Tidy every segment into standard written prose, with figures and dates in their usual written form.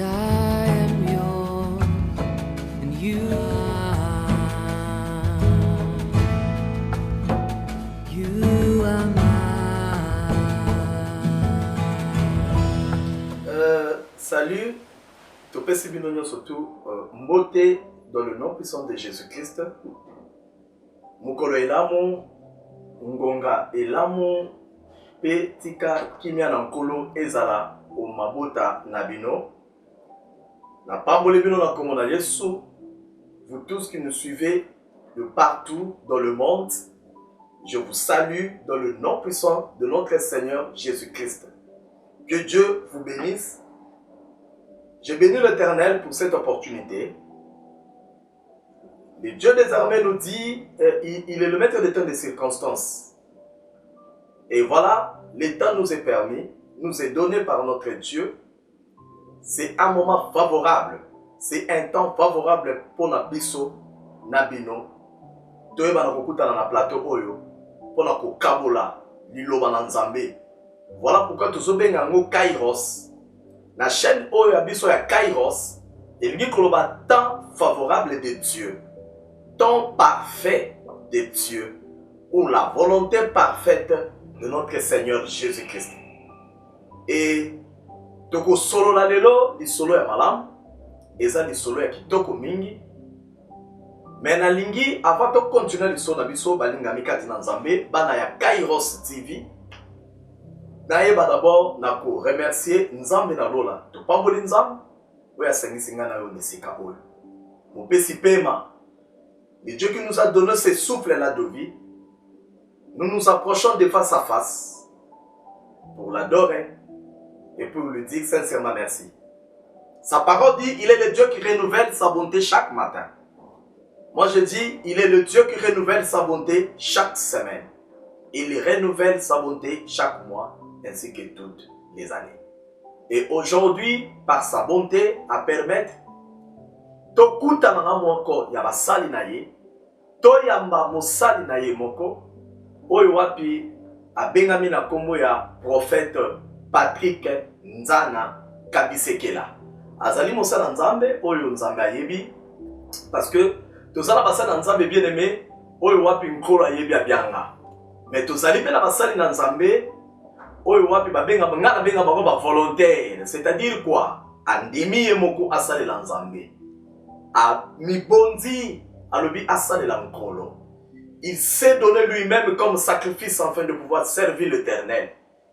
I am yours and you are mine. Salut, Topesi Binonyo surtout, Mbote dans le nom puissant de Jésus-Christ. Mukolo elamu, Ngonga elamu, Pe tika kimia nankolo ezala o mabota nabino. Na pambole bino na komona Yesu. Vous tous qui nous suivez de partout dans le monde, je vous salue dans le nom puissant de notre Seigneur Jésus-Christ. Que Dieu vous bénisse. Je bénis l'Éternel pour cette opportunité. Le Dieu des armées nous dit, il est le maître des temps des circonstances. Et voilà, le temps nous est permis, nous est donné par notre Dieu. C'est un moment favorable. C'est un temps favorable pour Nabiso, Nabino. Toyeba na kokuta na plateau oyo. Pour na kokabola, liloba na Nzambe. Voilà pourquoi tous obenga ngo Kairos. La chaîne oyo abiso ya Kairos. Il dit que le temps favorable de Dieu. Temps parfait de Dieu. Ou la volonté parfaite de notre Seigneur Jésus-Christ. Et toko solo la lelo, di solo ya malam, eza di solo ya kitoko mingi. Mais na lingi, avant de continuer di solo na biso, balinga mikati na Nzambe, bana ya Kairos TV. Naeba d'abord na ko remercier Nzambe na lola. To pamboli Nzambe, oya sengisinga na yo nisika oyo. Mopesi pema. Le Dieu qui nous a donné ce souffle-là de vie, nous nous approchons de face à face pour l'adorer et pour lui dire sincèrement merci. Sa parole dit, il est le Dieu qui renouvelle sa bonté chaque matin. Moi je dis, il est le Dieu qui renouvelle sa bonté chaque semaine. Il renouvelle sa bonté chaque mois ainsi que toutes les années. Et aujourd'hui, par sa bonté, à permettre tokuta na moko ya basali na ye, toyamba mosali na ye moko, oyo wapi abengami na kombo ya prophète Patrick Nzana Kabisekela. Azali mosala Nzambe oyo Nzambe ayebi, parce que tozala basali na Nzambe bien aimé, oyo wapi nkolo ayebi abianga. Mais tozali pe na basali na Nzambe oyo wapi babenga ngana benga bango ba volontaire, c'est-à-dire quoi? Andimi ye moko asali la Nzambe. A mibonzi alobi asali la nkolo. Il s'est donné lui-même comme sacrifice afin de pouvoir servir l'Éternel.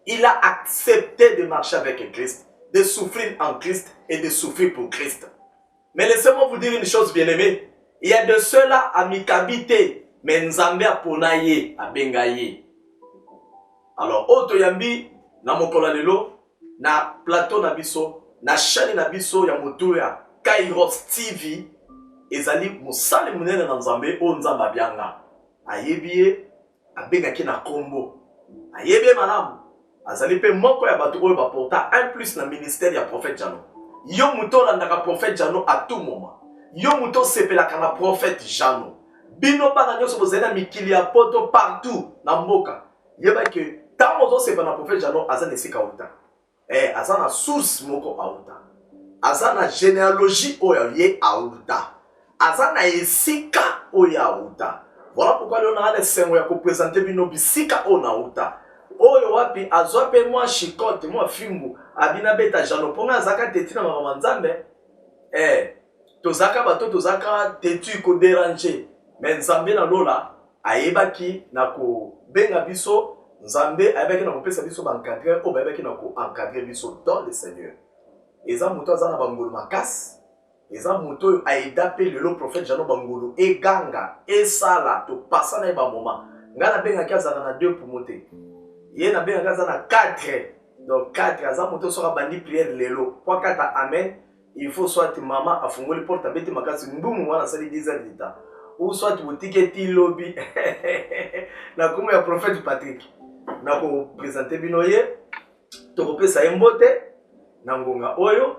Il a accepté de marcher avec Christ, de souffrir en Christ et de souffrir pour Christ. Mais laissez-moi vous dire une chose bien-aimée. Il y a de ceux-là à Mikabité, mais Nzambe a ponaye, a bengaye. Alors, Oto Yambi, na mokola lelo, na plateau na biso, na chaîne na biso ya motuya, Kairos TV, ezali musali munene na Nzambe, o Nzamba bianga. Ayebie, abengaki na kombo. Ayebie malamu. Azali pe moko ya bato oyo baporta un plus na ministère ya prophète Jano. Yo muto landaka prophète Jano à tout moment. Yo muto sepelaka na prophète Jano. Bino bana nyoso bozena mikili ya poto partout na mboka. Yeba ke tant mozo sepela na prophète Jano azana esika uta. Azana source moko auta. Azana généalogie oyo ye auta. Azana esika oyo auta. Voilà pourquoi on a les cinq mois pour présenter bino bisika ona uta. Oyo wapi azwape moi chikote moi fimbu abina beta jano ponga zaka tetina mama Nzambe tozaka bato tozaka tetu ko déranger mais Nzambe na lola ayebaki na ko benga biso Nzambe ayebaki na ko pesa biso ba encadrer o ayebaki na ko encadrer biso dans le Seigneur. Eza muto azana bangolo makasi. Eza muto aidapé le prophète Jano bangolo e ganga e sala to passa na ba moment ngana benga kiazana na 2 pour monter. Il y a 4. Donc 4, aza moto sera bandi prière lelo. Pour 4 amen, il faut soit maman a fongoli porte à bête makasi mbumu wana sali 10 ans d'état. Ou soit boutique ti lobby. Na comme ya prophète Patrick. Na ko présenter binoye. To ko pesa embote na ngonga oyo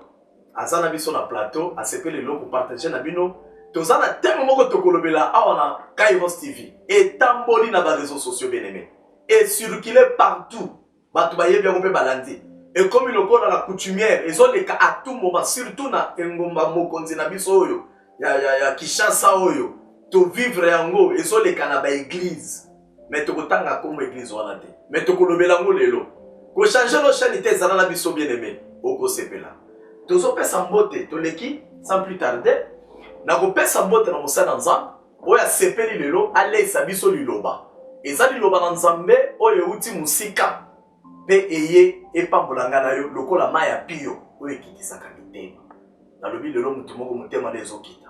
azana biso na plateau, a sepe le loko partager na bino. Tozana tellement moko tokolobela awana Kairos TV et tamboli na ba réseaux sociaux bien aimés. Et circuler partout. Batubaye bien on peut balancer. Et comme il a la coutumière, ils ont les cas à tout moment, surtout dans Ngomba Mokonzi na biso oyo, ya Kishasa oyo, to vivre yango, ils ont les cas na ba église. Mais to kotanga comme église wana te. Mais to kolobela ngo lelo. Ko changer lo chaîne te zala na biso bien aimé, oko sepela. To zo pesa mbote, to leki sans plus tarder. Na ko pesa mbote na mosala nzambe, oya sepeli lelo, ale sa biso liloba. Eza liloba na nzambe oyo uti musika. Pe eye epambolanga na yo lokola maya pio oyo ekitisaka mitema. Nalobi lelo mutu moko motema na ezokita.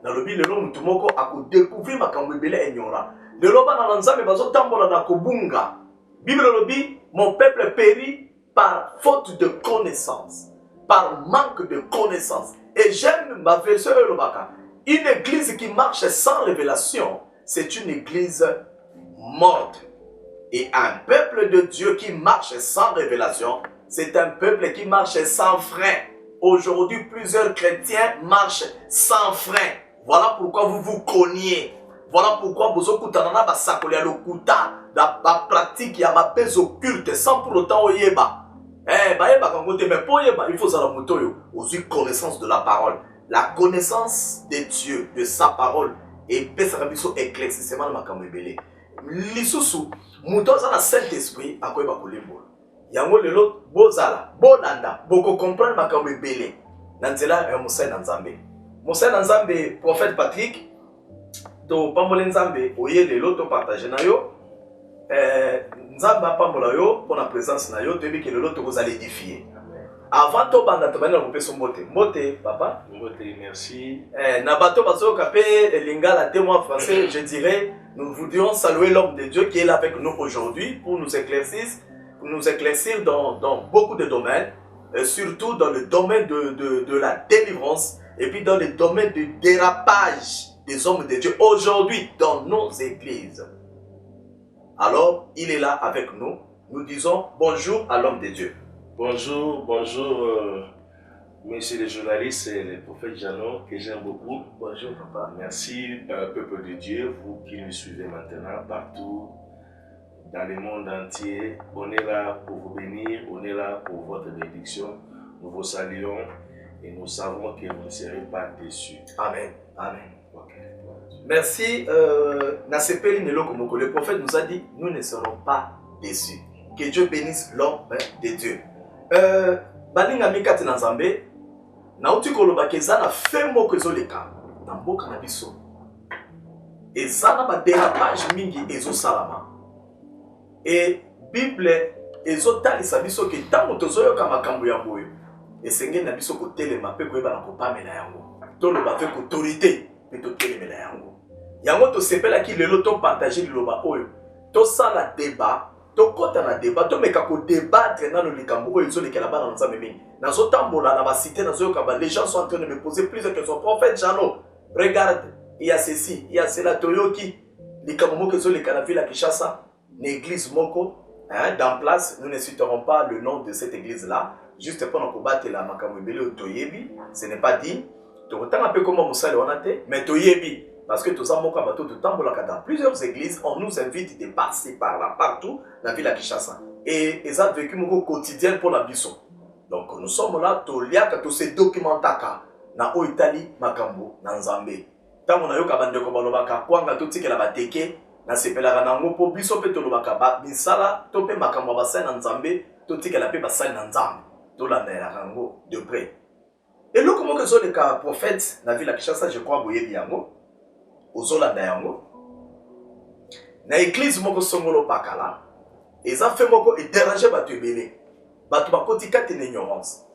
Nalobi lelo mutu moko akodécouvrir makambo ebele enyora. Lelo bana na nzambe bazotambola na kobunga. Bible lobi mon peuple périt par faute de connaissance, par manque de connaissance. Et j'aime ma version lobaka. Une église qui marche sans révélation, c'est une église morte. Et un peuple de Dieu qui marche sans révélation, c'est un peuple qui marche sans frein. Aujourd'hui, plusieurs chrétiens marchent sans frein. Voilà pourquoi vous vous cognez. Voilà pourquoi vous okutanana basakoli ya lokuta da ba pratique ya mapes occulte sans pour autant oyeba. Bayeba kangote mais pour oyeba, il faut ça la moto yo. Aussi connaissance de la parole. La connaissance de Dieu, de sa parole et pesa biso éclaircissement makambo ebele. Lisusu muto za na Saint-Esprit akoyeba kolembola. Yango lelo bozala, bolanda, boko comprendre makambo ebele. Na nzela ya Musa na Nzambe. Musa na Nzambe, prophète Patrick, to pambola Nzambe, oye lelo to partager na yo. Nzambe pambola yo pour la présence na yo, tebi ke lelo to vous allez édifier. Avant to banda to bana ko peso mbote. Mbote papa, mbote merci. Na bato bazo kapé lingala témoin français, je dirais nous voudrions saluer l'homme de Dieu qui est là avec nous aujourd'hui pour nous éclaircir dans beaucoup de domaines, surtout dans le domaine de la délivrance et puis dans le domaine du dérapage des hommes de Dieu aujourd'hui dans nos églises. Alors, il est là avec nous. Nous disons bonjour à l'homme de Dieu. Bonjour, messieurs les journalistes et les prophètes Jeannot, que j'aime beaucoup. Bonjour papa. Merci peuple de Dieu, vous qui nous suivez maintenant partout dans le monde entier. On est là pour vous bénir, on est là pour votre bénédiction. Nous vous saluons et nous savons que vous ne serez pas déçus. Amen. Amen. Okay. Merci. Le prophète nous a dit, nous ne serons pas déçus. Que Dieu bénisse l'homme de Dieu. Balinga mikati na Nzambe na uti koloba keza na femo kezoleka na mboka na biso eza na ba dérapage mingi ezo salama et Bible ezo talisa biso ke tango tozoyoka makambo ya boyo esenge na biso kotelema pe koyeba na kopamela yango toloba avec autorité pe totelemela yango to sepela ki lelo to partager liloba oyo to sala débat. Tokota na débat, to meka ko débattre dans le likambo oyo zo lekela bana nzambe mingi. Nazo tambola na ba cité nazo yoka les gens sont en train de me poser plusieurs questions. Prophète Jeannot, regarde, il y a ceci, il y a cela toyoki. Likambo moko zo lekala ville à Kinshasa, une église moko, dans place, nous ne citerons pas le nom de cette église là, juste pour nous combattre la makambo ebele toyebi, ce n'est pas dit. Tokota un peu comme Moussa le wanate, mais toyebi. Parce que tous en dans plusieurs églises, on nous invite de passer par là, partout dans la ville de Kinshasa. Et ils ont vécu mon quotidien pour la Bisson. Donc nous sommes là, tous ces documents na o Italie, Makambo, na Nzambe. Tant on a eu kabande ko balobaka, kwanga tuti ke la bateke, na sepela na ngo po biso pe tolobaka ba misala, tope makambo ba sa na Nzambe, tuti ke la pe ba sa na Nzambe. To la na rango de près. Et là comment que sont les prophètes na ville de Kinshasa, je crois boyebi yango. Ozolanda yango na église moko songolo bakala eza fait moko et déranger bato ebele bato bakoti kati na ignorance.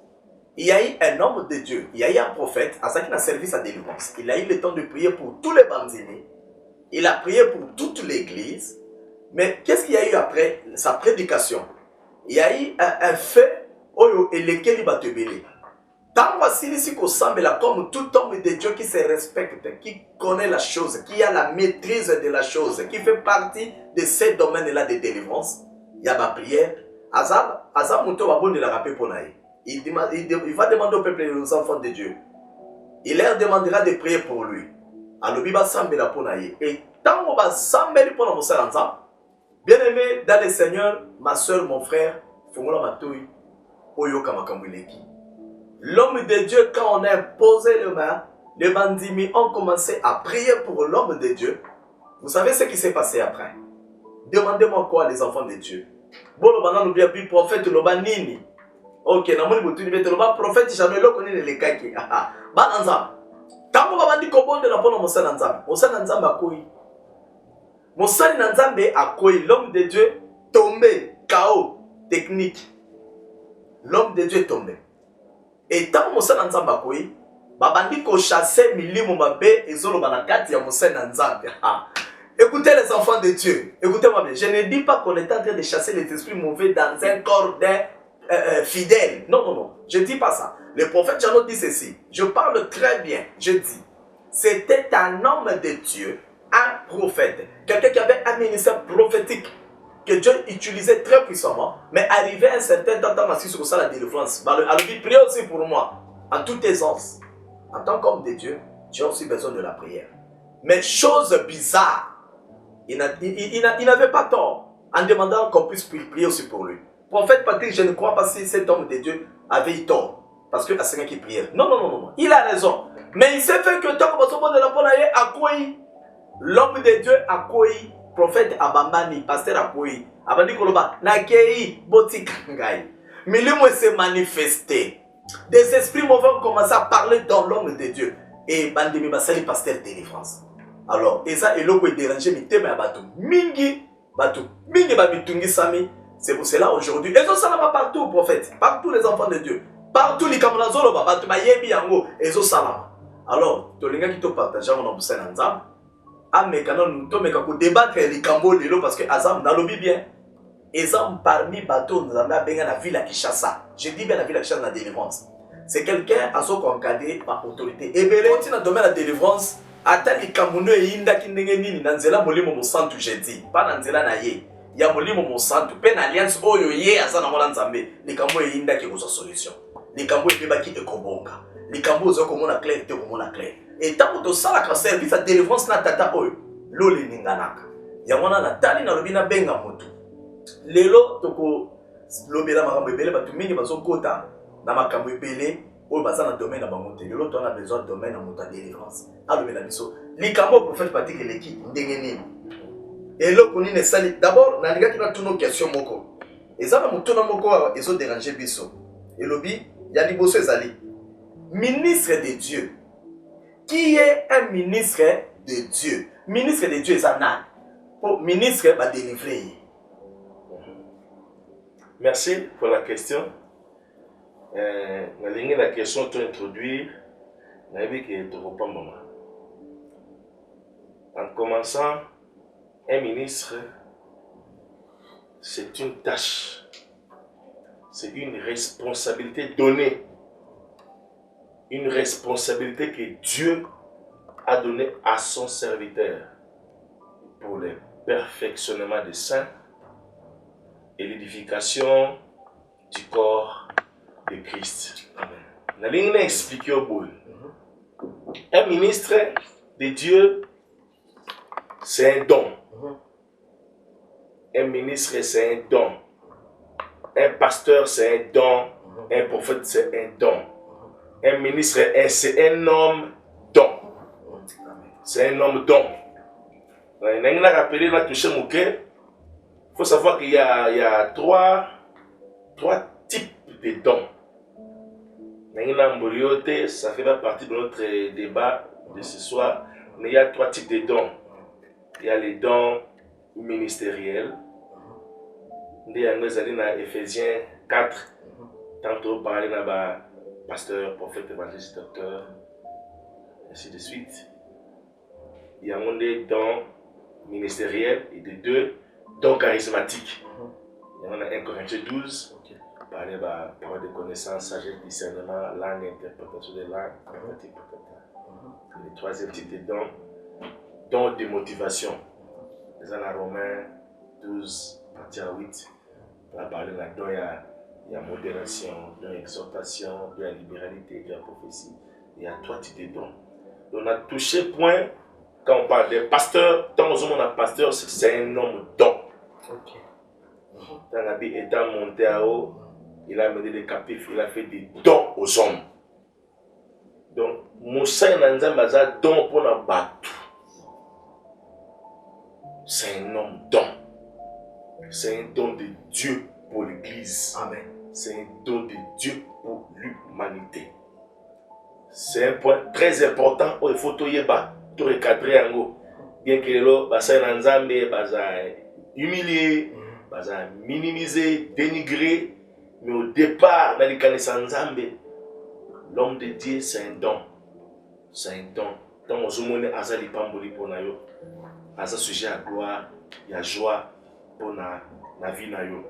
Il y a eu un homme de Dieu, il y a eu un prophète à qui na service à délivrance. Il a eu le temps de prier pour tous les banzini, il a prié pour toute l'église. Mais qu'est-ce qu'il y a eu après sa prédication? Il y a eu un fait oyo elekeli bato ebele. Tant voici ici qu'on semble là comme tout homme de Dieu qui se respecte, qui connaît la chose, qui a la maîtrise de la chose, qui fait partie de ces domaines-là de délivrance, il y a ma prière. Azab Mouto va bonne de la rappeler pour naïe. Il va demander au peuple et aux enfants de Dieu. Il leur demandera de prier pour lui. Alors, il va s'embêter pour naïe. Et tant qu'on va s'embêter pour nous faire bien aimé dans le Seigneur, ma soeur, mon frère, Fongola Matouille. Oyoka Makambuleki. L'homme de Dieu, quand on a imposé les mains, les bandits ont commencé à prier pour l'homme de Dieu. Vous savez ce qui s'est passé après? Demandez-moi quoi, les enfants de Dieu? Bon, le banan nous vient plus prophète, le banini. Ok, namoni boutu ni le prophète, jamais le connaît les kaki. Bananza. Tango babandi kobonde la pono mosala nzambe. Mosala nzambe akoi. Mosali nzambe akoi. L'homme de Dieu tombé, chaos technique. L'homme de Dieu est tombé. Et tant mosala nzambe akoi, babandi ko chasser milimo mabe ezolo banakati ya mosala nzambe. Écoutez les enfants de Dieu, écoutez-moi bien. Je ne dis pas qu'on est en train de chasser les esprits mauvais dans un corps d'un fidèle. Non, non, non. Je ne dis pas ça. Le prophète Jeannot dit ceci. Je parle très bien. Je dis. C'était un homme de Dieu, un prophète. Quelqu'un qui avait un ministère prophétique que Dieu utilisait très puissamment. Mais arrivé à un certain temps, dans sur ça la délivrance. Alors il priez aussi pour moi. En toute aisance. En tant qu'homme de Dieu, tu as aussi besoin de la prière. Mais chose bizarre. Il n'avait pas tort en demandant qu'on puisse prier aussi pour lui. Prophète Patrick, je ne crois pas si cet homme de Dieu avait eu tort. Parce que c'est quelqu'un qui priait. Non, non, non, non. Il a raison. Mais il s'est fait que tant que de la Ponaye a quoi l'homme de Dieu a quoi prophète Abambani, pasteur a quoi Abandi Koloba, Nakei, Botikangai. Mais lui, moi, s'est manifesté. Des esprits mauvais ont commencé à parler dans l'homme de Dieu. Et Bandemi Basali, pasteur délivrance. Alors, et ça, et l'eau est dérangé, mais t'es mais bateau. Mingi, Bamitungi Sami. C'est pour cela aujourd'hui. Et ça, ça va partout, prophète. Partout les enfants de Dieu. Partout les Kamunazolo, Batou Bayebi Yango, et ça, ça. Alors, tu as qui te partage, on a besoin d'un zam. Ah, mais quand nous devons débattre les Kambo de l'eau parce que Azam n'a l'obi bien. Azam parmi bateaux, nous avons bien la ville à Kishasa. Je dis bien la ville à Kishasa, la délivrance. C'est quelqu'un à son encadré par autorité. Et bien, quand il a donné la délivrance, ata likambo e indaki ndenge nini na nzela molimo mosantu jeudi pa na nzela na ye ya molimo mosantu pe na alliance oyo ye aza na mwana nzambe likambo e indaki kozwa solution likambo ebebaki ekobonga likambo ozo komona clair te komona clair et tant que ça la service à délivrance na tata oyo lo le ninganaka ya mwana na tali na lobina benga motu lelo toko lobela makambo ebele batu mingi bazokota na makambo ebele. Oh, bah ça dans le domaine de monter. L'autre on a besoin de domaine de délivrance. Alors le biso. Likambo prophète Patrick Eleki ndengeni. Et là on est sali. D'abord, na liga qui na toutes nos questions moko. Et ça na mutuna moko ils ont dérangé biso. Et lobi, il y a liboso ezali. Ministre de Dieu. Qui est un ministre de Dieu? Ministre de Dieu Zanan. Pour ministre va délivrer. Merci pour la question. La question pour introduire, en commençant, un ministre, c'est une tâche, c'est une responsabilité donnée, une responsabilité que Dieu a donnée à son serviteur pour le perfectionnement des saints et l'édification du corps de Christ. La ligne expliquée au bout. Un ministre de Dieu, c'est un don. Un ministre, c'est un don. Un pasteur, c'est un don. Un prophète, c'est un don. Un ministre, c'est un homme don. C'est un homme don. Il faut savoir qu'il y a trois types de dons. Ça fait partie de notre débat de ce soir. Mais il y a trois types de dons. Il y a les dons ministériels. Il y a Ephésiens 4. Tantôt parler de pasteur, prophète, évangéliste, docteur, ainsi de suite. Il y a des dons ministériels et deux dons charismatiques. Il y en a 1 Corinthiens 12. Parler de parole de connaissance, sagesse, discernement, langue, interprétation des langues, le troisième type de don de motivation. Les en Romains 12, partie 8, on a parlé de la don, il y a modération, don exhortation, don libéralité, don prophétie. Il y a trois types de dons. On a touché point, quand on parle des pasteurs, tant qu'on a pasteur, c'est un homme don. Dans la vie étant monté à haut, il a amené des captifs, il a fait des dons aux hommes. Donc, Moussa Nzambe a don pour la battre. C'est un homme don. C'est un don de Dieu pour l'Église. Amen. C'est un don de Dieu pour l'humanité. C'est un point très important où il faut tout recadrer en haut. Bien que le bassin Nzambe basa humilié, basa minimisé, dénigré, mais au départ dans les connaissances Nzambe, l'homme de Dieu c'est un don. C'est un don. Tant que nous avons azali pamboli pour nayo, asa sujet à gloire, il y a joie pour la vie nayo.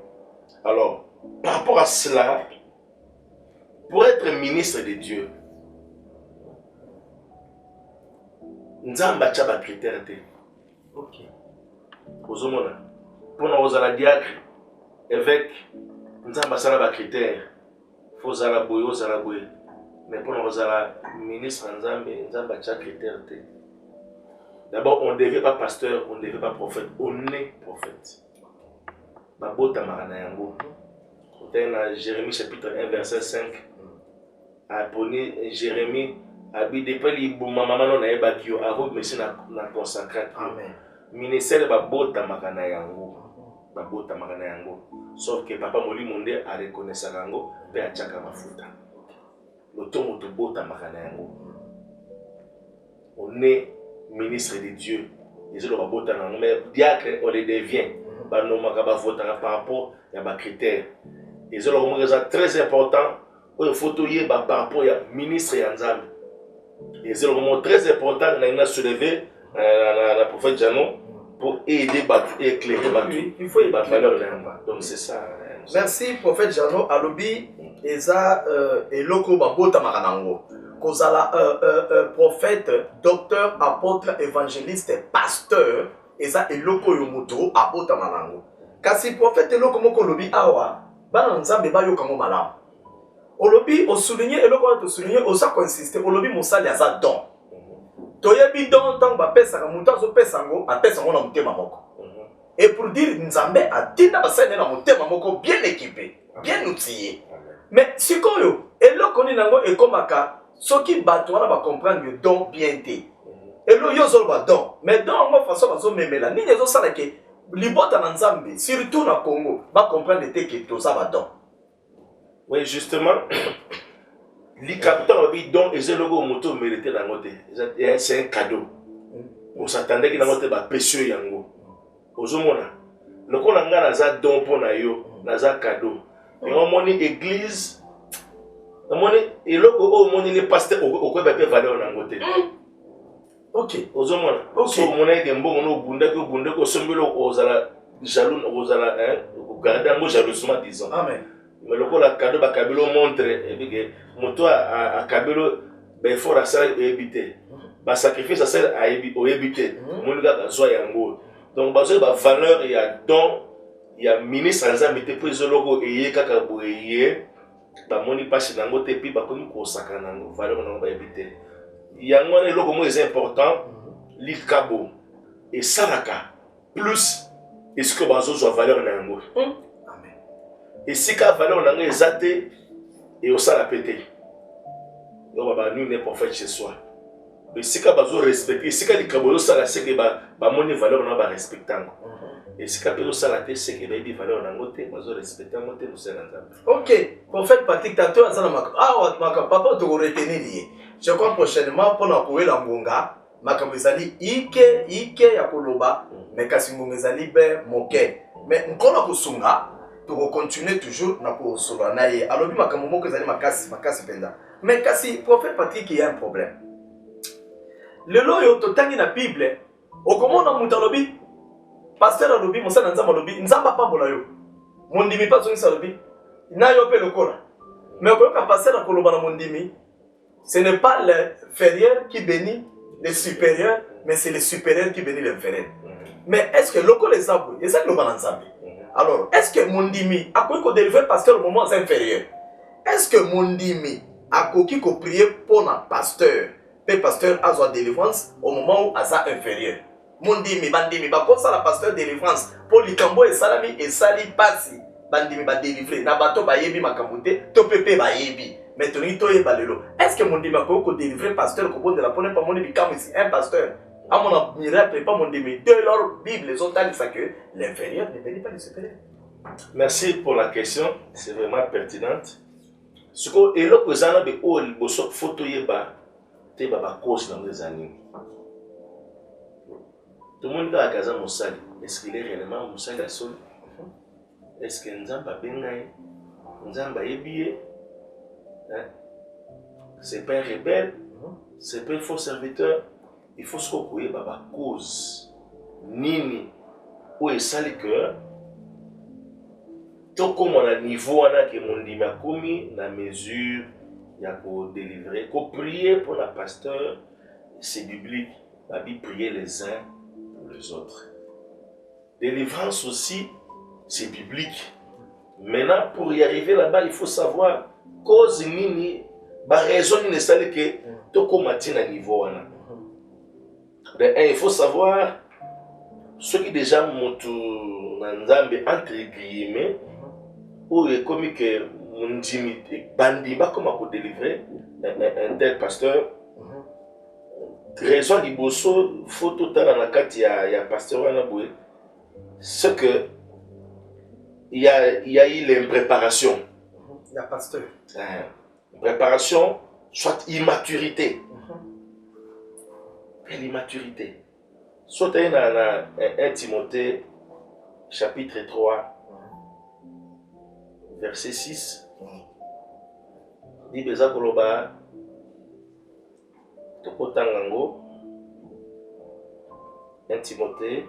Alors, par rapport à cela, pour être ministre de Dieu, nous avons des critères. Ok. Pour nous avons diacre, évêque, nous avons des critères. Il faut que nous mais pour nous avons ministre, nous avons des critères. D'abord, on ne devient pas pasteur, on ne devient pas prophète, on est prophète. Babota marana yango. Dans Jérémie chapitre 1 verset 5. Aponi Jérémie abi depuis li buma mama no na ebaki yo avant mais na consacré. Amen. Ministère babota makana yango. Babota makana yango. Sauf que papa moli monde a reconnaître yango pe a chaka mafuta. Le tomo to bota makana yango. On est ministre de Dieu. Ils ont babota nango mais diacre on les devient. Par rapport à critères. Et c'est très important. Il faut par rapport au ministre Nzambe. Et c'est très important qu'on a soulevé la prophète Jano pour aider et éclairer il faut la valeur. Donc c'est ça. Merci prophète Jano. Alobi eza eloko babota makanango. Kozala prophète, docteur, apôtre, évangéliste, pasteur. Eza eloko yo moto abota manango. Kasi prophète eloko moko lobi awa bana nzambe ba yo kango malamu. Olobi o souligner eloko to souligner o sa consister olobi mosali aza don. Toyebi don tant ba pesa ka muto zo pesa ngo apesa ngo na mutema moko. Et pour dire nzambe atinda basane na mutema moko bien équipé, bien outillé. Mais sikoyo eloko ni nango ekomaka soki bato wana ba comprendre le don bien té. Et là, il y a un don. Mais dans la façon dont on met là, il y a un don qui est libota dans Zambie, surtout dans le Congo, va comprendre que tout ça va don. Oui, justement, les capteurs ont don et c'est le moto mérité dans notre. C'est un cadeau. On s'attendait qu'il y ait un péché yango. Ozomona. Le qu'on a un don pour nayo, un cadeau. Et on monnaie église, on monnaie et le on monnaie les pasteurs au quoi peut valeur dans notre. Ok. Ozomona. So monnaie que bon on bunda que sombelo ozala jaloux ozala garder un mot jalousement disons. Amen. Mais le la cadeau ba kabelo montre et que moto a kabelo ben fort à ça éviter. Ba sacrifice à ça à éviter. Mon gars ba yango. Donc ba ba valeur il y a don, il y a ministre Nzambe te prise logo et kaka boye ba moni passe nango te pi ba komi ko sakana nango valeur nango ba éviter. Il y a un logo moins important, l'ikabo et saraka plus est-ce que bazo soit valeur nango. Amen. Et si ka valeur nango ezate et au sala pété. Donc ba nous n'est prophète chez soi. Mais si ka bazo respecter, si ka likabo sala c'est que ba moni valeur na ba respectant. Et si ka peso sala te c'est que ba di valeur nango te bazo respecter ngote nous c'est Nzambe. OK, prophète Patrick Tato azana maka papa to retenir lié. Je crois prochainement pour na kowe la ngonga makambo ezali ike ya koloba mais kasi ngonga ezali be moke. Mais nkona kusunga to continuer toujours na ko sola na ye. Alobi makambo moko ezali makasi penda. Mais kasi prophète Patrick il y a un problème. Le loyo to tangi na Bible okomona mutu alobi pasteur alobi mosana nzamba alobi nzamba pambola yo. Mondimi pas zongi alobi na yo pe lokola. Mais okoyoka pasteur akoloba na mondimi. Ce n'est pas l'inférieur qui bénit le supérieur, mais c'est le supérieur qui bénit l'inférieur. Mais est-ce que loko les abou, et ça le balançable. Alors, est-ce que mondimi a quoi qu'on délivre pasteur au moment inférieur? Est-ce que mondimi a quoi qu'on prier pour un pasteur, le pasteur a sa délivrance au moment où a sa inférieur? Mondimi bandimi ba comme ça la pasteur délivrance pour likambo et salami et sali pasi. bandimi ba délivrer na bato ba yebi makamute to pepe ba yebi mais toni to yeba lelo est-ce que mon dimi ko délivrer pasteur ko bonde la pone pas mon bikam ici un pasteur à mon miracle pas mon dimi de leur bible les autres disent que l'inférieur ne bénit pas le supérieur. Merci pour la question, c'est vraiment pertinente. Ce que et le président de o boso photo yeba te baba cause dans les années. Tout le monde a Gaza Moussali. Est-ce qu'il est réellement Moussali à sol? Est-ce que Nzamba Bengaï, Nzamba Ebiye, c'est pas un rebelle, c'est pas un faux serviteur. Il faut se recouvrir par la cause. Nini, où est ça le cœur? Tout comme on a niveau, on a que mon dima commis, la mesure, il y a qu'à délivrer, qu'à prier pour la pasteur, c'est biblique. La Bible prier les uns pour les autres. Délivrance aussi, c'est biblique. Maintenant, pour y arriver là-bas, il faut savoir cause nini, la raison n'est pas que tout comme à niveau. Il faut savoir ce qui déjà montent entre guillemets, ou comme que mon dimité, bandi, comment pour délivrer un tel pasteur. Raison du bosso, faut tout à la carte, il y a pasteur Wanaboué. Ce que il y a eu l'impréparation. Il y a pasteur. Préparation, soit immaturité. L'immaturité. Soit il y a un Timothée, chapitre 3, verset 6. Dit Beza Koloba, Tokotangango, 1 Timothée.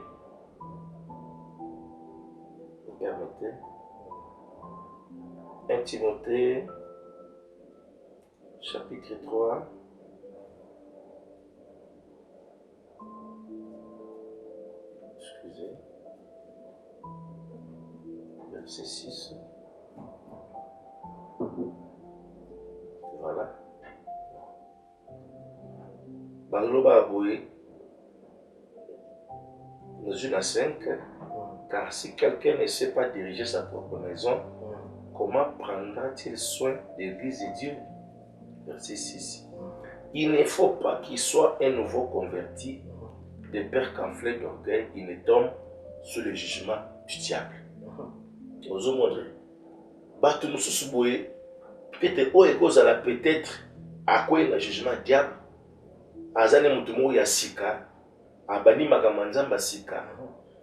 Permettez. 1 Timothée, chapitre 3. Excusez. Verset 6. Voilà. Bangloba Aboué, mesure 5. Car si quelqu'un ne sait pas diriger sa propre maison, comment prendra-t-il soin de l'Église de Dieu? Verset 6. Il ne faut pas qu'il soit un nouveau converti, de père qu'enflé d'orgueil, il ne tombe sous le jugement du diable. Aux hommes, peut-être à quoi le jugement du diable, Azane Mutumo Yasika, Abani Magamanzamba Sika.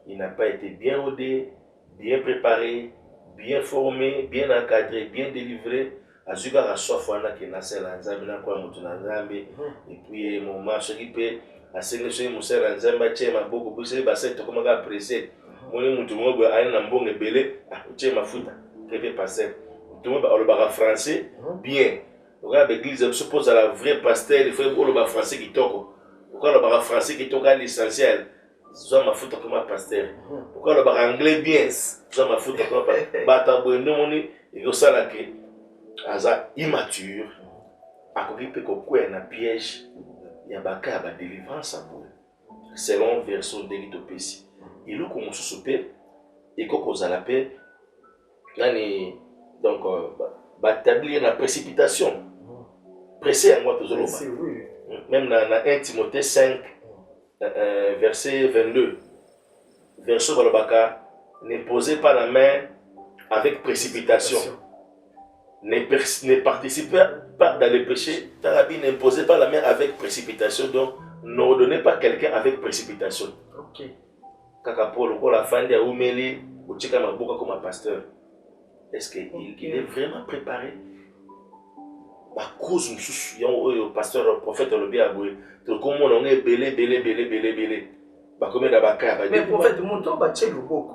Il n'a pas été bien rodé, bien préparé, bien formé, bien encadré, bien délivré. Azuga Rassoafana qui n'a pas l'ensemble, et puis mon marché qui peut, à ce que je me sers l'ensemble, je m'ai beaucoup plus de bassin, tu commences à apprécier. Mon moutoumou, il y a un bon belé, tu m'as foutu, qui peut passer. Tout le monde parle français, bien. Regarde l'église, je suppose à la vraie pasteur, il faut le français qui toque. Pourquoi le français qui toque à l'essentiel? Je m'en fous comme un pasteur. Pourquoi le anglais bien? Je m'en fous comme un pasteur. Batabou, nous, il y a ça qui est immature. À côté de un piège, il y a un délivrance. Selon le verset de l'Éthiopie. Il y a un souper, et qu'on a la paix. Donc, établir la précipitation. Pressé à moi, même dans 1 Timothée 5. Verset 22. Verset Balobaka, ne posez pas la main avec précipitation. Ne participez pas dans le péché. Tarabi, ne posez pas la main avec précipitation. Donc, n'ordonnez pas quelqu'un avec précipitation. Ok. Kakapolo, pour la fin de Oumeli, ou Tchika Maboka comme un pasteur. Est-ce qu'il est vraiment préparé? La cause, le pasteur, le prophète, le biaboué. Tout comme on est belé. Mais prophète, mon temps va tuer le boko.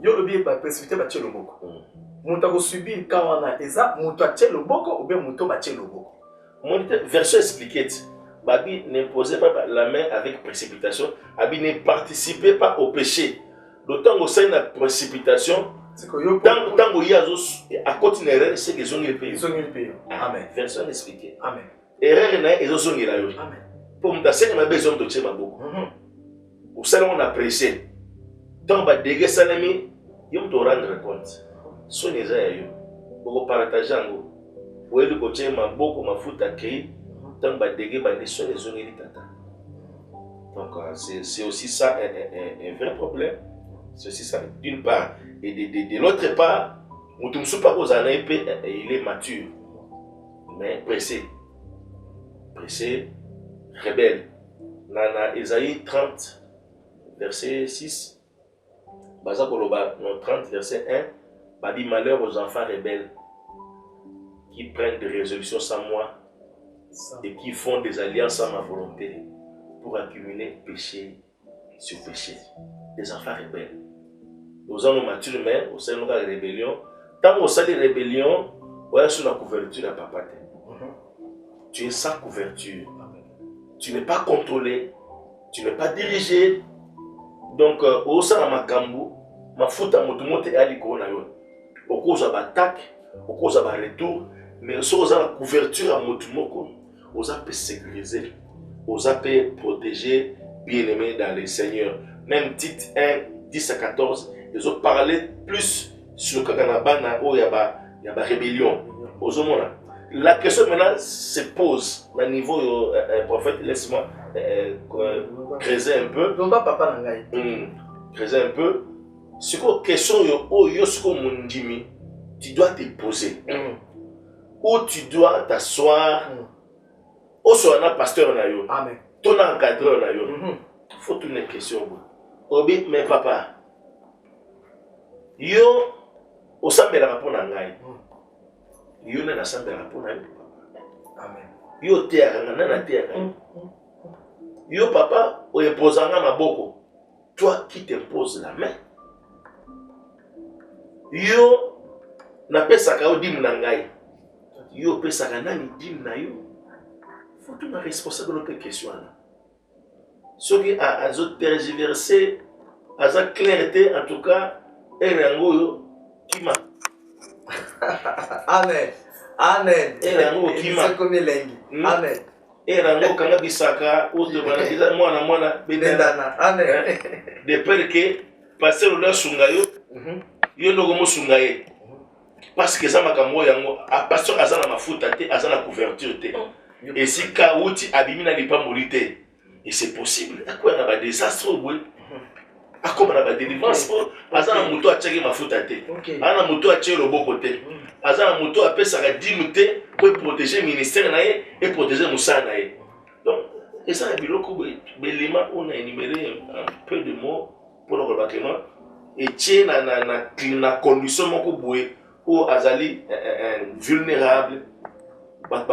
Yo le bien précipité va tuer le boko. Mon temps subir quand on a ça, mon temps tuer le boko ou bien mon temps va tuer le boko. Mon verset expliqué. Babi ne posez pas la main avec précipitation. Babi ne participez pas au péché. D'autant que c'est une précipitation. Tant qu'il y a à côté de l'erreur, c'est qu'ils ont eu le pays. Ils ont eu le pays. Amen. Version expliquée. Amen. Erreur, ils ont eu la Amen. Pour me dire que ma besoin de tuer ma beaucoup. Pour ça, on a pressé. Tant que dégué salami, ils vont te rendre compte. soin eza ya yo boko partage yango oyeli kotie maboko mafuta kei ntango badege bande soin ezongeli tata. Donc c'est aussi ça un vrai problème. C'est aussi ça d'une part. Et de l'autre part, il est mature, mais pressé. Pressé, rebelle. Dans Ésaïe 30, verset 6, Baza Koloba, 30, verset 1, bah dit malheur aux enfants rebelles qui prennent des résolutions sans moi et qui font des alliances sans ma volonté pour accumuler péché sur péché. Des enfants rebelles. Nous avons matures, mais au sein de la rébellion. Tant au sein de la rébellion, on est sur la couverture de papa. Tu es sans couverture. Tu n'es pas contrôlé. Tu n'es pas dirigé. Donc, au sein de ma kambu, ma faute à mon monde est à l'icône. Au cause de l'attaque, au cause de retour, mais sur la couverture à mon monde, on a pu sécuriser, on a pu protéger, bien aimé dans le Seigneur. Même titre 1, 10 à 14, ils ont parlé plus sur le Kakanabana où il y a la rébellion. La question maintenant se pose au niveau prophète, laisse-moi creuser un peu. Creuser un peu. C'est quoi question tu dois te poser. Où tu dois t'asseoir. Où soit un pasteur na yo. Amen. Ton encadreur na yo. Faut tourner une question. Obi, mais papa. Yo, au sambe la rapona ngai. Yo na sambe la rapona yo. Amen. Yo te aranga na te aranga. Yo papa, o imposanga maboko. Toi qui t'imposes la main. Yo na pesaka o dim na ngai. Yo pesaka nani dim na yo. Faut tout na responsable de question là. Ce qui a tergiversé, a clarté en tout cas. Amen. Amen. Amen. Erango kanga bisaka uto bana kiza mwana bendana. Amen. De peur que passer le sunga yo no go sunga ye. Parce que ça makambo yango a pasteur azana mafuta te azana couverture te. Et si ka uti abimina lipa molite. Et c'est possible. Quoi na ba désastre boy. Comme on a des délivrance, Azana Mouto a tché ma foute à thé. Ana Mouto a tché le beau côté. Azana Mouto a fait ça à 10 minutes pour protéger le ministère et protéger Moussa. Donc, et ça, on a énuméré un peu de mots pour le remarquement. Et tché na condition où Azali vulnérable. Donc,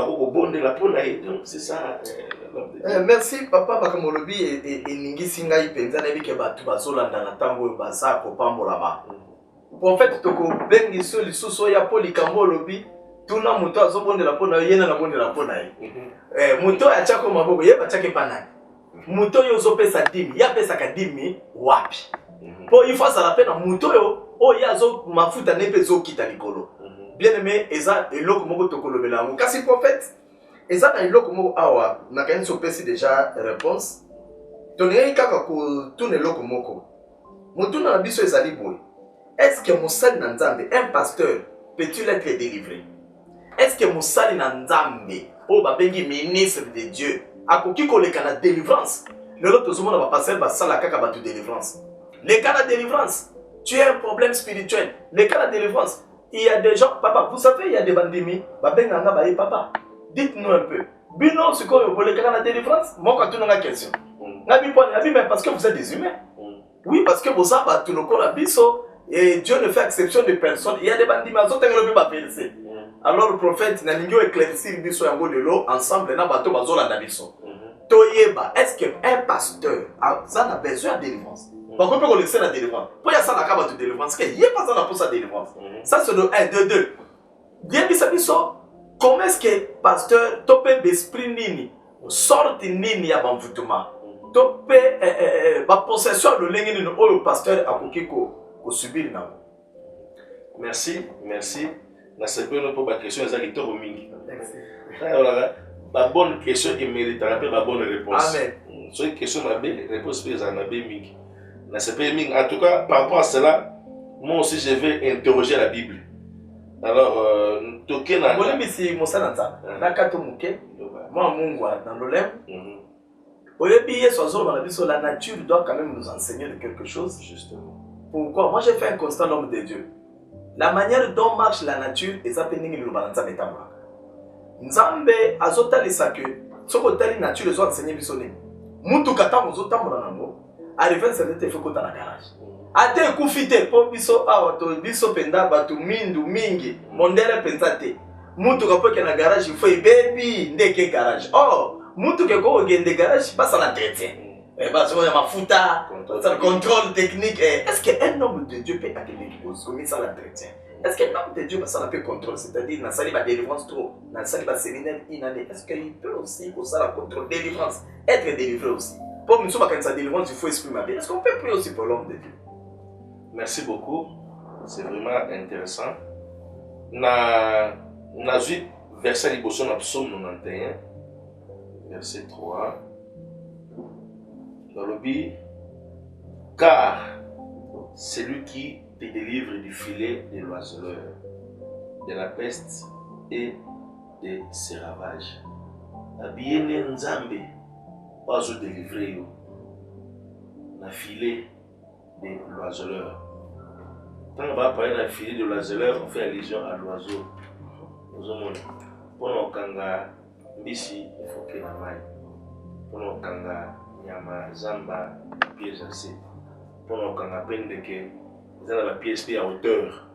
c'est ça. Merci papa bakamolobi et ningisi ngai penza na bike batu bazolanda na tango baza ko pambola ba. Prophète toko bengi so lisuso ya polikambo lobi tuna muto azobondela pona yena na bondela pona ye. Muto achako maboko ye bachake panani. Muto yo zopesa dimi ya pesa ka dimi wapi. Po il faut ça la peine muto yo o yazo mafuta nepe zo kita likolo. Bien aimé eza eloko moko tokolobela mo kasi prophète. Et ça, il y a awa, na quand on déjà réponse. Tonnerre kaka ko tourne loko moko. Mutuna na biso ezali boy. Est-ce que Moussali na Nzambe, un pasteur, peut-il être délivré? Est-ce que Moussali na Nzambe, o babengi ministre de Dieu, akoki koleka na délivrance? Le lot tozomona ba pasteur ba sala kaka ba délivrance. Les cas de délivrance, tu as un problème spirituel. Les cas de délivrance, il y a des gens, papa, vous savez, il y a des bandimi, ba benga nga ba papa. Dites-nous un peu. Bino, ce qu'on veut le la délivrance, moi quand on a une question. Mais parce que vous êtes des humains. Oui, parce que vous avez tout le corps à biso et Dieu ne fait exception de personne. Il y a des bandits, mais ils ont pas périsé. Alors le prophète n'a pas éclairci le biso de l'eau ensemble dans bateau bazo la biso. Toyeba, est-ce qu'un pasteur a besoin de délivrance? Pourquoi on peut laisser la délivrance? Pour y a ça la carte de délivrance, il n'y a pas ça pour sa délivrance. Ça c'est le 1, 2, 2. Bien biso. Comment est-ce que pasteur topé d'esprit nini sorte nini à banvoutuma topé ba possession le lengi nini o pasteur akoki ko subir na. Merci. Na sepelo pour ba question ezali to mingi. Alors ba bonne question qui méritera ba bonne réponse. Amen. So une question na be réponse peut en be mingi. Na sepelo mingi en tout cas par rapport à cela moi aussi je vais interroger la Bible. Alors, toke na Bolé bisi mosala nzambe. Nakato muke. Moi mungwa dans l'olem. Oyebi yeso azolo na biso, la nature doit quand même nous enseigner de quelque chose. Justement. Pourquoi? Moi j'ai fait un constat, l'homme de Dieu. La manière dont marche la nature et ça peut ningi liloba nzambe etambola. Nzambe azotalisa que soko tali nature ezo enseigner biso nini. Mutu kata mozotambola nango. Arrivé à cette époque dans la garage. Ate ekufite po biso awa to biso penda batu mindu mingi mondele pensate. Mutu kapoke na garage il faut baby ndeke garage. Oh, mutu ke ko gende garage passe à la tête. Eh bah c'est ma mafuta, contrôle technique. Est-ce qu'un homme de Dieu peut accueillir comme ça la tête? Est-ce qu'un homme de Dieu peut ça peut contrôle, c'est-à-dire dans sali ba délivrance trop, dans sali ba séminaire inane, est-ce qu'il peut aussi pour ça la contrôle délivrance, être délivré aussi? Pour nous sommes quand ça délivrance, il faut exprimer bien. Est-ce qu'on peut prier aussi pour l'homme de Dieu? Merci beaucoup, c'est vraiment intéressant. Na vu verset liboso na psaume 91, verset 3. Dans le but, car c'est lui qui te délivre du filet de l'oiseleur, de la peste et de ses ravages. Abiyene nzambe ozo délivrer yo na filet de l'oiseleur. Quand on va parler d'un filet de l'oiseleur, on fait allusion à l'oiseau. Pour nos kanga mbisi il faut que na mai. Pour nos kanga nyama zamba piège assez. Pour nos kanga pendeke ils ont la pièce à hauteur.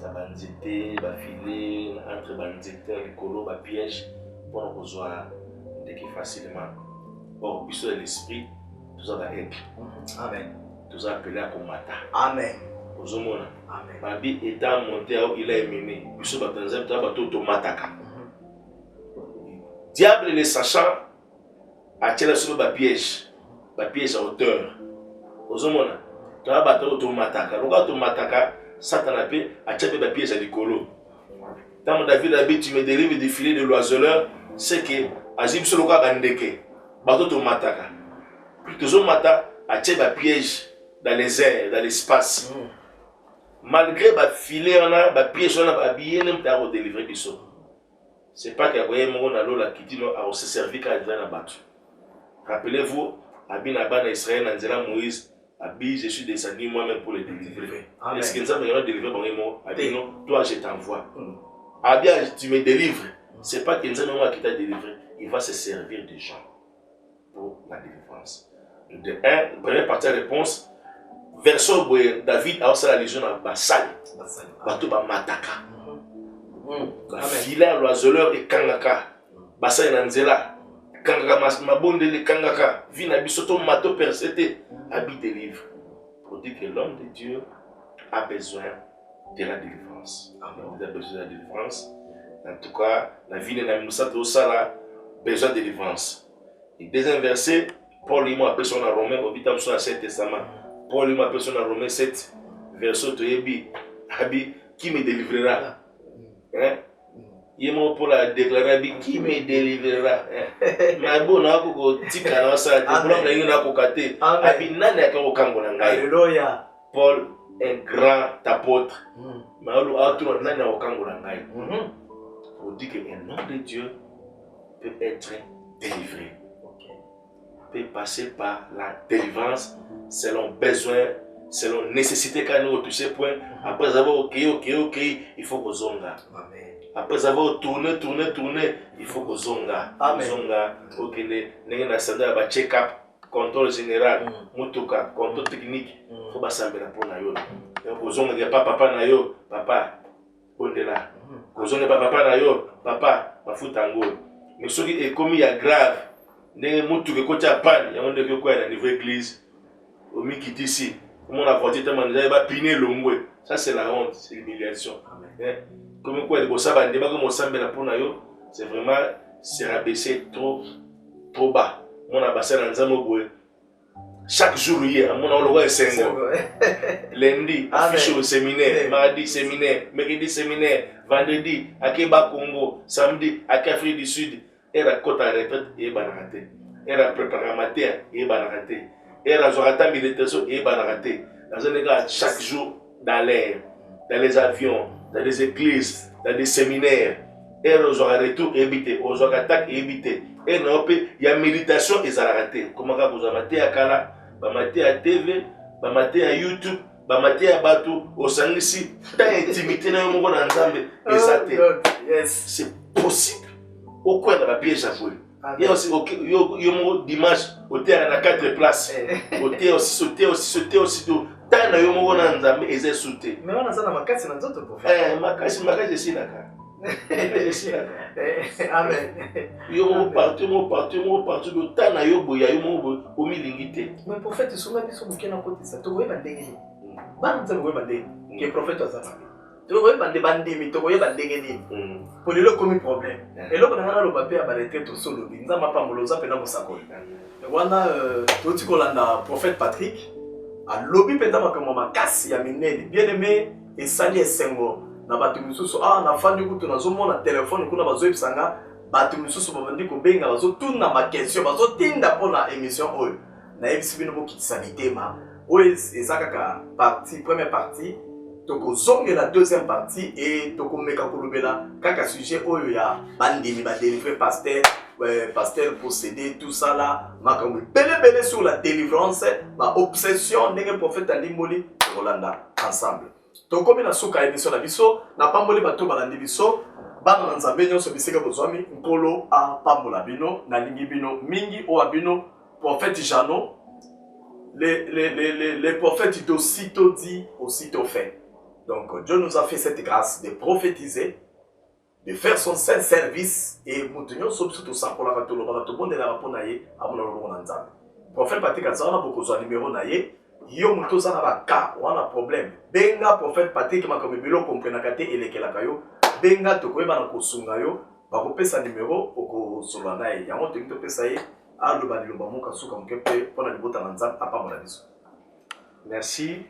Ta banzité, ba filet entre banzité et colo ba piège pour nos besoins de qui facilement. Or puisque l'esprit tout ça va être. Amen. Tout ça appelé à combattre. Amen. Ozomona. Amen. Babi étant monté il a mené. Puisque batanzam ta bato automataka. Diable les sachant a tiré sur ba piège à hauteur. Ozomona. Tu as bateau automataka. Le gars automataka, Satan a pu a tiré ba piège à l'écolo. Tant David a dit tu me délivres du filet de l'oiseleur, c'est que Azim sur le gars bandeke. Bateau automataka. Plutôt mata a tiré ba piège dans les airs, dans l'espace. Malgré ba filet on a ba piège on a ba bien même ta délivrer biso. C'est pas que voyez mon na la kitino a se servi ka na battu. Rappelez-vous Abina Bana Israël Nanzela Moïse Abi je suis descendu moi-même pour les délivrer. Est-ce que nous avons délivré bon mot Abino toi je t'envoie. Abi tu me délivres. C'est pas que nous avons qui t'a délivré, il va se servir des gens pour la délivrance. De un, première partie de la réponse, verset où David a aussi la légion à Bassal, Bato Mataka, filet l'oiseleur et Kangaka, Bassal Nanzela, Kangaka Mabonde le Kangaka, Vina Bisoto Mato Persété, habite des livres, pour dire que l'homme de Dieu a besoin de la délivrance. Il a besoin de la délivrance. En tout cas, la vie de Namoussa Tosala a besoin de délivrance. Et deuxième verset, Paul lui appelle son Romain, au 7 Testament. Paul lui appelle son Romain 7, verset Toyebi, Abi, qui me délivrera? Il m'a pour la déclarer, qui me délivrera? Mais bon, on a beaucoup de tika dans ça, Alléluia. Paul, un grand apôtre, mais on dit qu'un homme de Dieu peut être délivré. Peut passer par la délivrance selon besoin, selon nécessité quand nous touché point. Après avoir ok, il faut que zonga. Après avoir tourné, il faut que zonga. Zonga, ok, n'est pas standard ba check-up, contrôle général, motoka, contrôle technique. Faut pas s'embêter pour nayo. Donc zonga n'est pas papa nayo, papa, on est là. Zonga n'est pas papa nayo, papa, ma fout en gros. Mais ce qui est commis à grave. N'est mutu que côté à panne, il y a un de quoi dans niveau église. Au Mikiti ici, comment la voiture tellement déjà va piner l'ongwe. Ça c'est la honte, c'est l'humiliation. Comme quoi le bossa va débat comme on s'en met la nayo, c'est vraiment c'est rabaissé trop bas. Mon abassé dans Zamoboué. Chaque jour hier, mon ologa est 5 mois. Lundi, affiché au séminaire, mardi séminaire, mercredi séminaire, vendredi à Keba Congo, samedi à Afrique du Sud. Era kota retraite et banarate. Era préparateur et banarate. Era zorata militaire et banarate. chaque jour dans l'air, dans les avions, dans les églises, dans des séminaires. Et aux retour éviter, aux attaques éviter. Et non, il y a méditation et ça l'a raté. Comment vous avez maté à Kala, maté à TV, maté à YouTube, maté à Batou, au Sangisi, t'as intimité dans le monde en Zambie. Et ça c'est possible. Au coin de la pièce à jouer. Il y a aussi dimanche, au terrain à 4 places. Au terrain aussi. Tant na yo mo na nzambe eze sauté. Mais on a ça dans ma case c'est dans d'autres prophètes. Makasi ici là. Amen. Yo mo partout do tant na yo boya yo mo o milingité. Mais prophète songa biso bukena côté ça. To weba ndenge ni. Ba nzambe weba ndenge. Que prophète azana. To weba ndé bandimi to weba ndenge ni. Pour le comme problème. Et là on a le papier à barreter to solo. Nzamba pa moloza pena mosakoli. Wana to tikolanda prophète Patrick. A lobby peta makambo makasi ya minene bien aimé et sali esengo na batu misusu na fandi kutu nazomona téléphone kuna bazoyebisanga batu misusu babandi kobenga bazotuna ma question bazotinda mpona émission oyo nayebisi bino bokitisa bitema oyo eza kaka partie première partie tokozongela deuxième partie et tokomeka kolobela kaka sujet oyo ya bandimi badélivrer pasteur possédé tout ça là makambo belé sur la délivrance ma obsession ndenge prophète Andimoli Rolanda ensemble tokomi na suka émission na biso na pamboli bato balandi biso bana nzambe nyonso bisika bozwami nkolo a pambola bino na lingi bino mingi o abino prophète Jano les prophètes d'aussitôt dit aussitôt fait. Donc Dieu nous a fait cette grâce de prophétiser, de faire son saint service et nous surtout ça pour la ratolo barato bon de la raponaye à mon nzambe. Prophète Patrick azana beaucoup zo numéro naye yo muto za na ba ka wana problème. Benga prophète Patrick makomi bilo comprendre kate elekela kayo benga to koyeba na kosunga yo ba kopesa numéro oko solo naye yango to pesa ye a lo ba liloba muka suka mkepe pona libota na nzambe apa mona biso. Merci.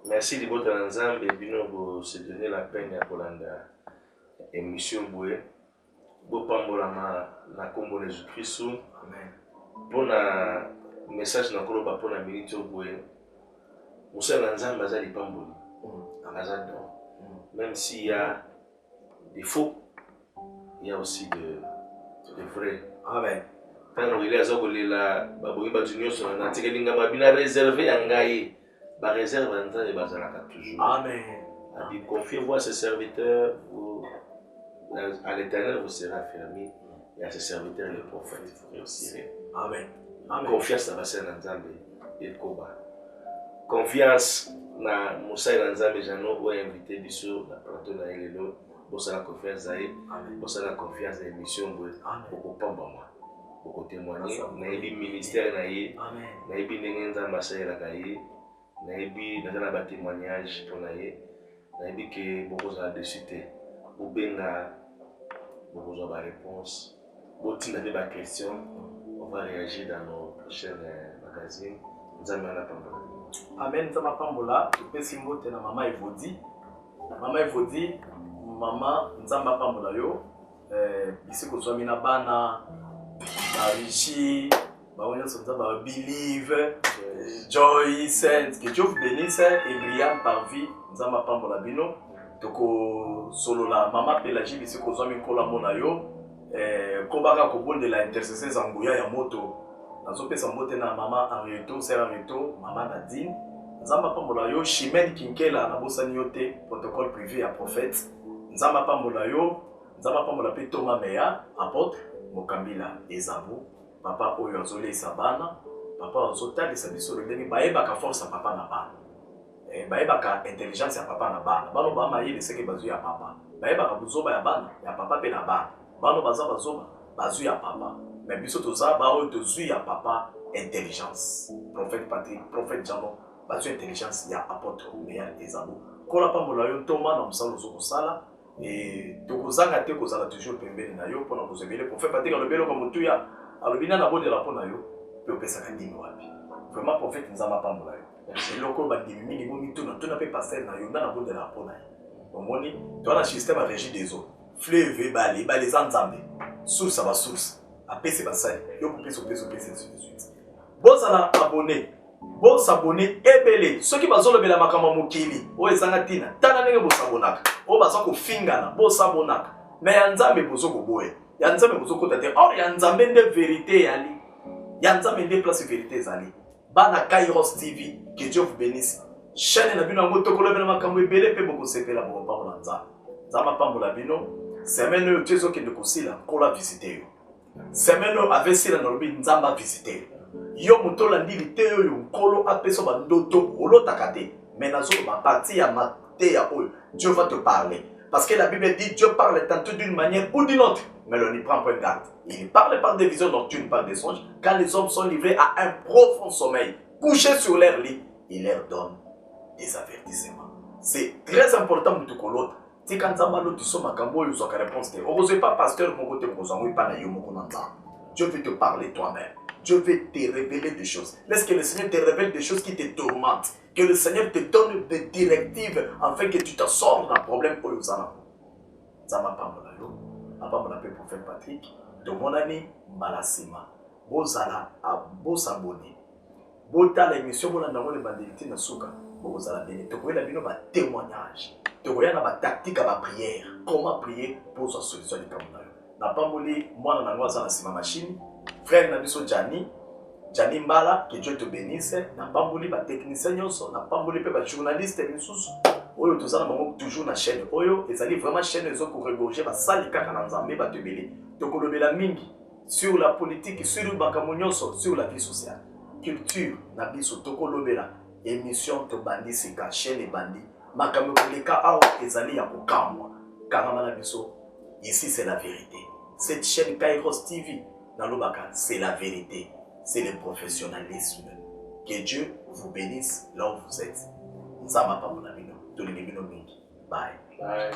Merci de votre ensemble et bino bo se donner la peine à Kolanda émission boué bo pambolama na kombo Jésus Christ. Amen. Pour na message na koloba pour na minute boué musa na nzambe azali pamboli amazado même s'il y a des faux il y a aussi de vrais. Amen. Quand il est azokolela baboyi ba junior sur na tikelinga mabina réservé à ngai. La réserve est basée toujours. Amen. Confiez-vous à ses serviteurs, à l'Éternel vous serez affermi, et à ses serviteurs les prophètes vous réussirez. Amen. Amen. Confiance dans Bassin Nzambe et Koba. Confiance dans Moussa Nzambe Jano ou invité biso na plateau na elelo, pour la confiance zaï, pour la confiance dans l'émission pour pambama. Pour témoigner, na ebi ministère na ye, na ebi nengenza masaya la kaye. Naibi na ba témoignage pour naie naibi que beaucoup a décidé ou benga beaucoup a réponse beaucoup n'a pas question on va réagir dans nos prochains magazines nzambe na pambola. Amen. Nzambe pambola tupesi mbote na mama Evodi mama nzambe pambola yo bisiko zwami na bana Rishi Baonya Sonza Believe, Joyce, que Dieu vous bénisse et brillant par vie. Nzamba Pambola Bino, Toko Solo la Mama Pelagie, Bissi Kozami Kola Monayo, Kobaka Kobol de la intercession Zanguya Yamoto, Nazope Sambote na Mama Henrieto, Sœur Henrieto, Mama Nadine, Nzamba Pambola Yo, Chimène Kinkela, Nabosa Nyote, protocole privé à prophète, Nzamba Pambola Yo, Nzamba Pambola Pe Thomas Meya, apôtre, Mokambila Ezabou. Papa oyo azole sabana papa azotali sabiso ndenge bayebaka force ya papa na bana bayebaka intelligence ya papa na bana bano bama yele seke bazu ya papa bayebaka buzoba ya bana ya papa pe na bana bano baza bazoba bazu ya papa mais biso toza ba oyo tozu ya papa intelligence prophète Patrick prophète Jano bazu intelligence ya apôtre Meya Ezabou kola pambola yo toma na musalo zo kosala et tokozanga te kozala toujours pembeni na yo pona kozebele prophète Patrick le belo comme tuya alobina na bonde la pona yo pe opesa ndimi wapi vraiment prophète nzamba pambola yo c'est loko ba ndimi mingi mo mituna tuna pe passer na yo na bonde la pona yo omoni to na système à régie des eaux fleuve bali les nzambe source ba source apese basali yo pesa de suite bozala abonné Bon s'abonner ebele. Ceux qui bazolo bela makama mokili. O ezanga tina. Tana nenge bo s'abonaka. O bazako fingana. Bo s'abonaka. Mais yanzambe bozo ko boye. Yanzambe bozo ko tate. Or yanzambe de vérité yali. Yanzambe de place vérité zali. Bana Kairos TV. Que Dieu vous bénisse. Chaîne na bino ngo tokolo bela makambo ebele pe boko sepela bo pa kolanza. Zama pambola bino. Semaine o tezo ke de kosila ko la visiter yo. Semaine o avesila na lobi nzamba visiter. Yo mutola ndili te yo nkolo apeso bandoto olotaka te. Mais nazo ba partie ya mate ya oyo. Dieu va te parler. Parce que la Bible dit Dieu parle tantôt d'une manière ou d'une autre. Mais l'on y prend point de garde. Il parle par des visions nocturnes, par des songes. Quand les hommes sont livrés à un profond sommeil, couchés sur leur lit, il leur donne des avertissements. C'est très important pour tout l'autre. Si quand ça malo tu sommes à Cambo, il y a réponse. On ne pas pasteur, mon côté, Dieu veut te parler toi-même. Dieu veut te révéler des choses. Laisse que le Seigneur te révèle des choses qui te tourmentent. Que le Seigneur te donne des directives afin que tu te sors d'un problème pour les enfants. Ça m'a pas mon allo. Après mon appel prophète Patrick. De mon année, Malasima. Bozala, beau abonné. Bota l'émission, mon année, on est bandité dans Souka. Bozala, béni. Tu connais la bino, ma témoignage. Tu connais ma tactique à ma prière. Comment prier pour sa solution du Cameroun. N'a pas moulé, moi, dans la noix, dans la machine. Frère Nabiso Gianni, Gianni Mbala, que Dieu te bénisse. N'a pas moulé, ma technicien, n'a pas moulé, ma journaliste, Oyo tout ça toujours na chaîne Oyo et ça dit vraiment chaîne les autres regorger ba sali kaka na nzambe ba tebele to kolobela mingi sur la politique sur le bakamonyoso sur la vie sociale culture na biso to kolobela émission to bandi sika chaîne et bandi makambo koleka awa ezali ya kokamwa kangama na biso ici c'est la vérité cette chaîne Kairos TV na lobaka c'est la vérité c'est le professionnalisme que Dieu vous bénisse là où vous êtes nzamba pa mon ami. Bye. Bye.